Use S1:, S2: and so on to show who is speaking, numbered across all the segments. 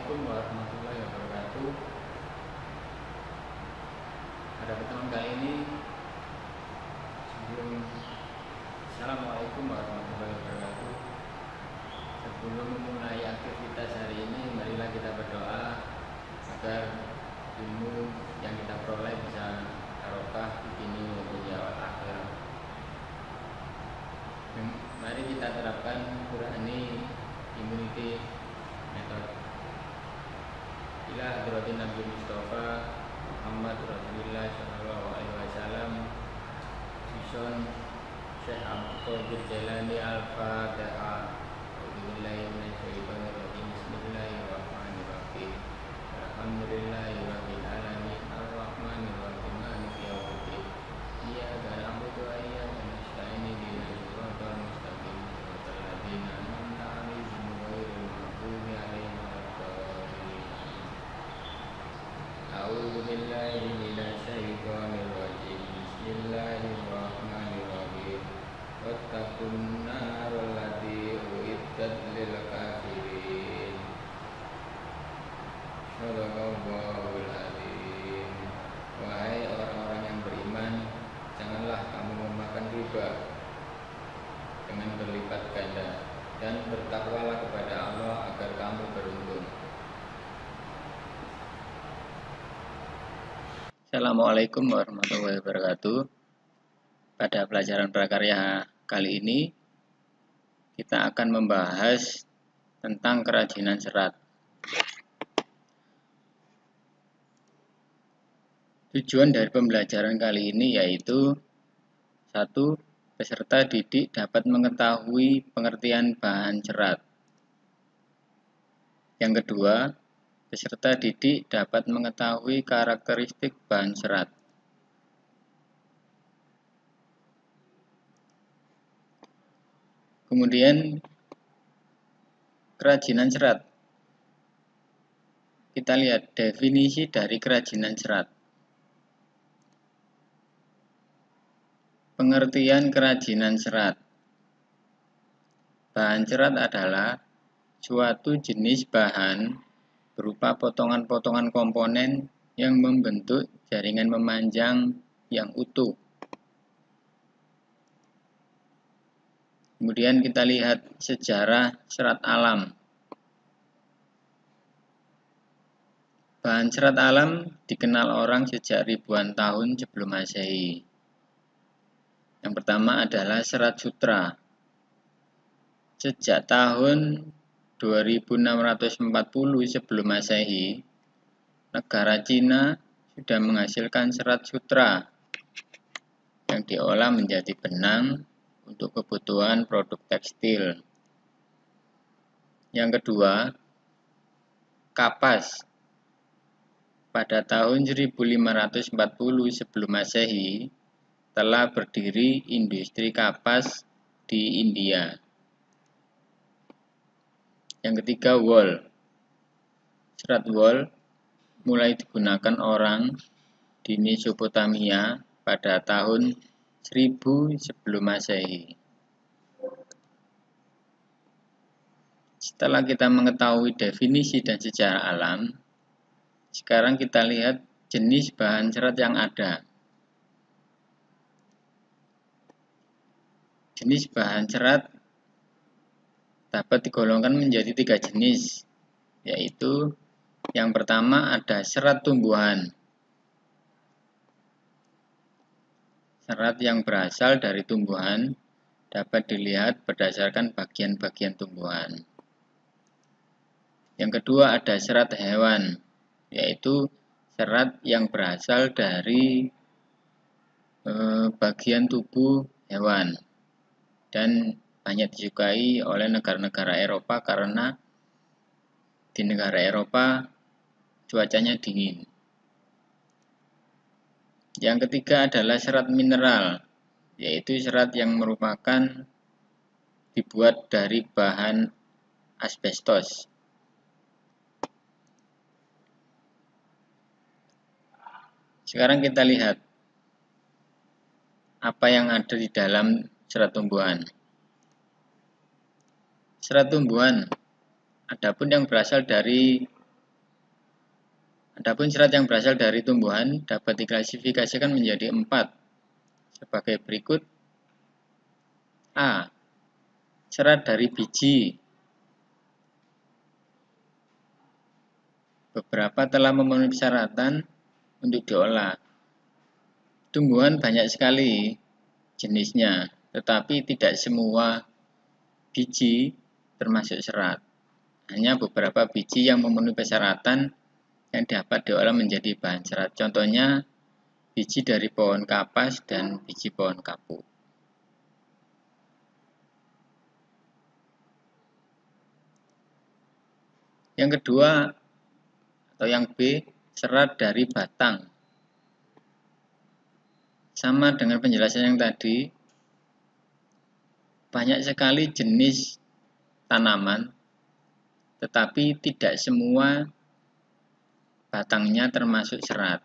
S1: Assalamualaikum warahmatullahi wabarakatuh. Pada pertemuan kali ini, Assalamualaikum warahmatullahi wabarakatuh. Sebelum memulai aktivitas hari ini, marilah kita berdoa agar ilmu yang kita peroleh bisa barokah di sini maupun di awal akhir. Mari kita terapkan Qurani Immunity Method. Ila hadratin Nabi Mustafa Muhammad Rasulullah Sallallahu Alaihi Wasallam. Sison Syekh Abdul Qadir Jailani Al-Fatihah. Bismillahirrahmanirrahim. Alhamdulillahirabbil alamin arrahmanirrahim maliki yaumiddin. Iyyaka na'budu wa iyyaka nasta'in ihdinas siratal mustaqim siratal ladzina an'amta 'alaihim ghairil maghdubi 'alaihim waladdallin. A'udzu billahi minasy syaithanir rajim. Bismillahirrahmanirrahim. Wattaqun naral lati uiddat lil kafirin. Shadaqallahul adzim. Wahai orang-orang yang beriman, janganlah kamu memakan riba dengan berlipat ganda, dan bertakwalah kepada Allah agar kamu beruntung. Assalamualaikum warahmatullahi wabarakatuh. Pada pelajaran prakarya kali ini, kita akan membahas tentang kerajinan serat. Tujuan dari pembelajaran kali ini yaitu 1. Peserta didik dapat mengetahui pengertian bahan serat. Yang kedua, peserta didik dapat mengetahui karakteristik bahan serat. Kemudian kerajinan serat. Kita lihat definisi dari kerajinan serat. Pengertian kerajinan serat. Bahan serat adalah suatu jenis bahan berupa potongan-potongan komponen yang membentuk jaringan memanjang yang utuh. Kemudian kita lihat sejarah serat alam. Bahan serat alam dikenal orang sejak ribuan tahun sebelum Masehi. Yang pertama adalah serat sutra. Sejak tahun 2640 sebelum Masehi, negara Cina sudah menghasilkan serat sutra yang diolah menjadi benang untuk kebutuhan produk tekstil. Yang kedua, kapas. Pada tahun 1540 sebelum Masehi telah berdiri industri kapas di India. Yang ketiga, wol. Serat wol mulai digunakan orang di Mesopotamia pada tahun 1000 sebelum Masehi. Setelah kita mengetahui definisi dan sejarah alam, sekarang kita lihat jenis bahan serat yang ada. Jenis bahan serat dapat digolongkan menjadi 3 jenis, yaitu yang pertama ada serat tumbuhan. Serat yang berasal dari tumbuhan dapat dilihat berdasarkan bagian-bagian tumbuhan. Yang kedua ada serat hewan, yaitu serat yang berasal dari bagian tubuh hewan dan banyak disukai oleh negara-negara Eropa karena di negara Eropa cuacanya dingin. Yang ketiga adalah serat mineral, yaitu serat yang merupakan dibuat dari bahan asbestos. Sekarang kita lihat apa yang ada di dalam serat tumbuhan. Serat tumbuhan, adapun yang berasal dari Adapun serat yang berasal dari tumbuhan dapat diklasifikasikan menjadi 4 sebagai berikut. A. Serat dari biji. Beberapa telah memenuhi persyaratan untuk diolah. Tumbuhan banyak sekali jenisnya, tetapi tidak semua biji termasuk serat. Hanya beberapa biji yang memenuhi persyaratan yang dapat diolah menjadi bahan serat. Contohnya biji dari pohon kapas dan biji pohon kapuk. Yang kedua atau yang B, serat dari batang. Sama dengan penjelasan yang tadi, banyak sekali jenis tanaman, tetapi tidak semua batangnya termasuk serat.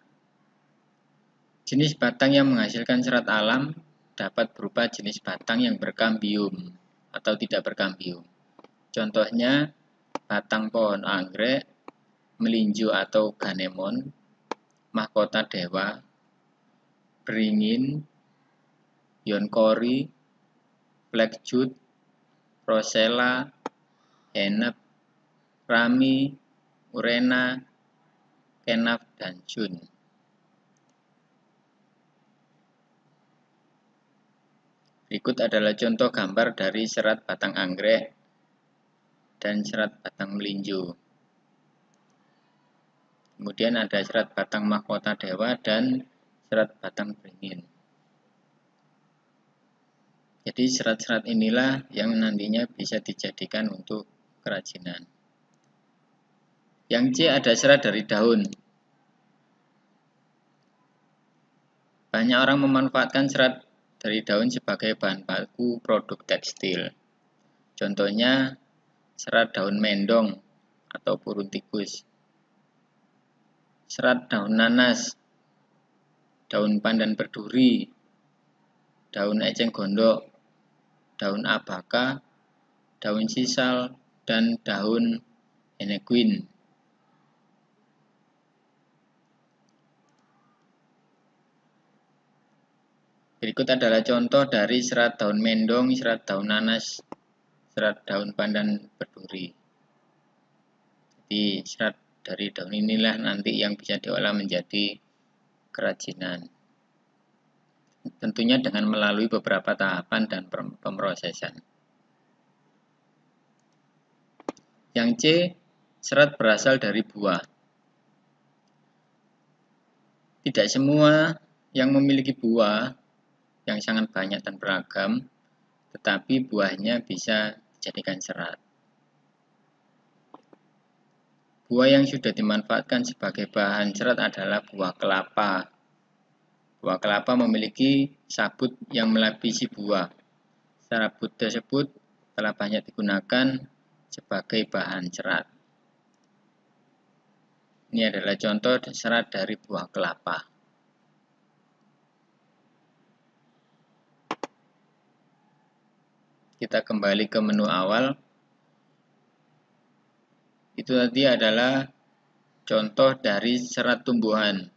S1: Jenis batang yang menghasilkan serat alam dapat berupa jenis batang yang berkambium atau tidak berkambium. Contohnya batang pohon anggrek, melinjo atau ganemon, mahkota dewa, beringin, yonkori, blackjut, rosella, hennep, rami, urena, kenaf, dan jun. Berikut adalah contoh gambar dari serat batang anggrek dan serat batang melinjo. Kemudian ada serat batang mahkota dewa dan serat batang beringin. Jadi serat-serat inilah yang nantinya bisa dijadikan untuk kerajinan. Yang C, ada serat dari daun. Banyak orang memanfaatkan serat dari daun sebagai bahan baku produk tekstil. Contohnya serat daun mendong atau purun tikus, serat daun nanas, daun pandan berduri, daun eceng gondok, daun abaka, daun sisal, dan daun henequin. Berikut adalah contoh dari serat daun mendong, serat daun nanas, serat daun pandan berduri. Jadi serat dari daun inilah nanti yang bisa diolah menjadi kerajinan. Tentunya dengan melalui beberapa tahapan dan pemrosesan. Yang C, serat berasal dari buah. Tidak semua yang memiliki buah yang sangat banyak dan beragam, tetapi buahnya bisa dijadikan serat. Buah yang sudah dimanfaatkan sebagai bahan serat adalah buah kelapa. Buah kelapa memiliki sabut yang melapisi buah. Sabut tersebut telah banyak digunakan sebagai bahan serat. Ini adalah contoh serat dari buah kelapa. Kita kembali ke menu awal. Itu tadi adalah contoh dari serat tumbuhan.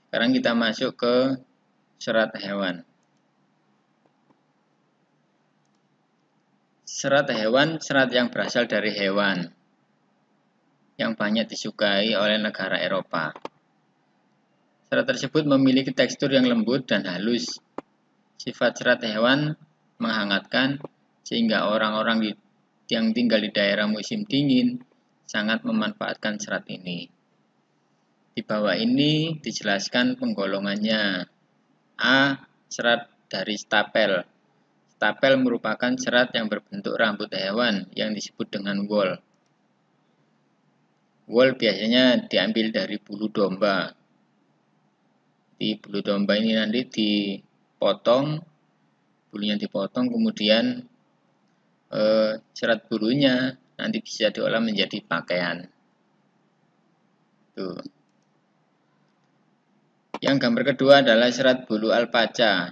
S1: Sekarang kita masuk ke serat hewan. Serat hewan, serat yang berasal dari hewan yang banyak disukai oleh negara Eropa. Serat tersebut memiliki tekstur yang lembut dan halus. Sifat serat hewan menghangatkan sehingga orang-orang yang tinggal di daerah musim dingin sangat memanfaatkan serat ini. Di bawah ini dijelaskan penggolongannya. A. Serat dari stapel. Stapel merupakan serat yang berbentuk rambut hewan yang disebut dengan wool. Wool biasanya diambil dari bulu domba. Di bulu domba ini nanti dipotong, bulunya dipotong, kemudian serat bulunya nanti bisa diolah menjadi pakaian. Tuh. Yang gambar kedua adalah serat bulu alpaca.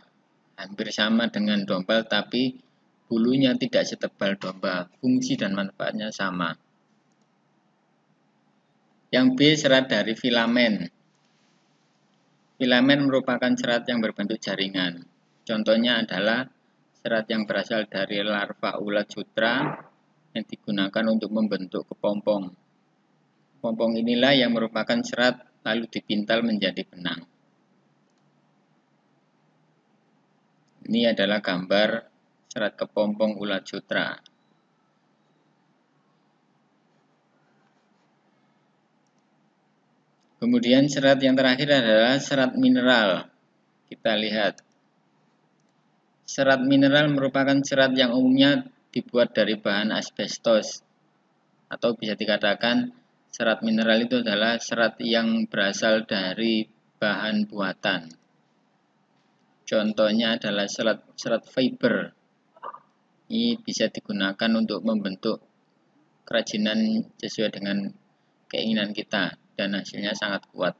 S1: Hampir sama dengan domba, tapi bulunya tidak setebal domba. Fungsi dan manfaatnya sama. Yang B, serat dari filamen. Filamen merupakan serat yang berbentuk jaringan. Contohnya adalah serat yang berasal dari larva ulat sutra yang digunakan untuk membentuk kepompong. Kepompong inilah yang merupakan serat lalu dipintal menjadi benang. Ini adalah gambar serat kepompong ulat sutra. Kemudian serat yang terakhir adalah serat mineral. Kita lihat. Serat mineral merupakan serat yang umumnya dibuat dari bahan asbestos. Atau bisa dikatakan serat mineral itu adalah serat yang berasal dari bahan buatan. Contohnya adalah serat fiber. Ini bisa digunakan untuk membentuk kerajinan sesuai dengan keinginan kita dan hasilnya sangat kuat.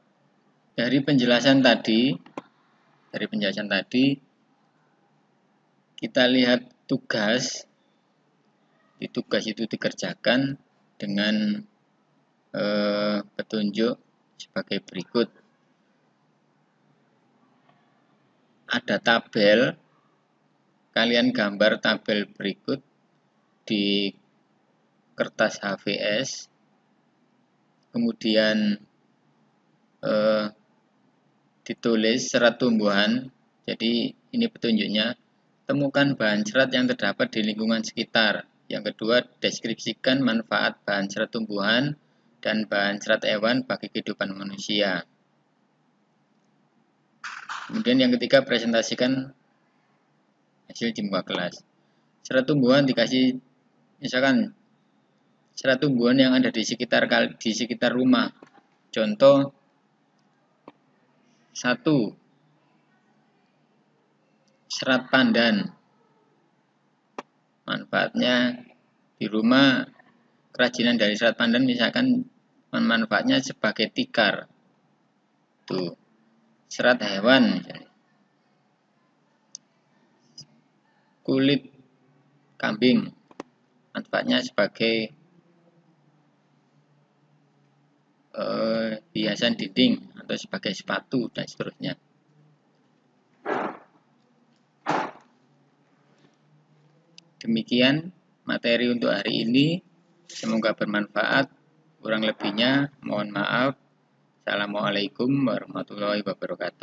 S1: Dari penjelasan tadi kita lihat tugas. Tugas itu dikerjakan dengan petunjuk sebagai berikut. Ada tabel, kalian gambar tabel berikut di kertas HVS, kemudian ditulis serat tumbuhan. Jadi ini petunjuknya, temukan bahan serat yang terdapat di lingkungan sekitar. Yang kedua, deskripsikan manfaat bahan serat tumbuhan dan bahan serat hewan bagi kehidupan manusia. Kemudian yang ketiga, presentasikan hasil di muka kelas. Serat tumbuhan dikasih, misalkan serat tumbuhan yang ada di sekitar rumah. Contoh 1. Serat pandan. Manfaatnya di rumah, kerajinan dari serat pandan misalkan manfaatnya sebagai tikar. Tuh. Serat hewan, kulit kambing, manfaatnya sebagai hiasan dinding atau sebagai sepatu dan seterusnya. Demikian materi untuk hari ini, semoga bermanfaat. Kurang lebihnya mohon maaf. Assalamualaikum warahmatullahi wabarakatuh.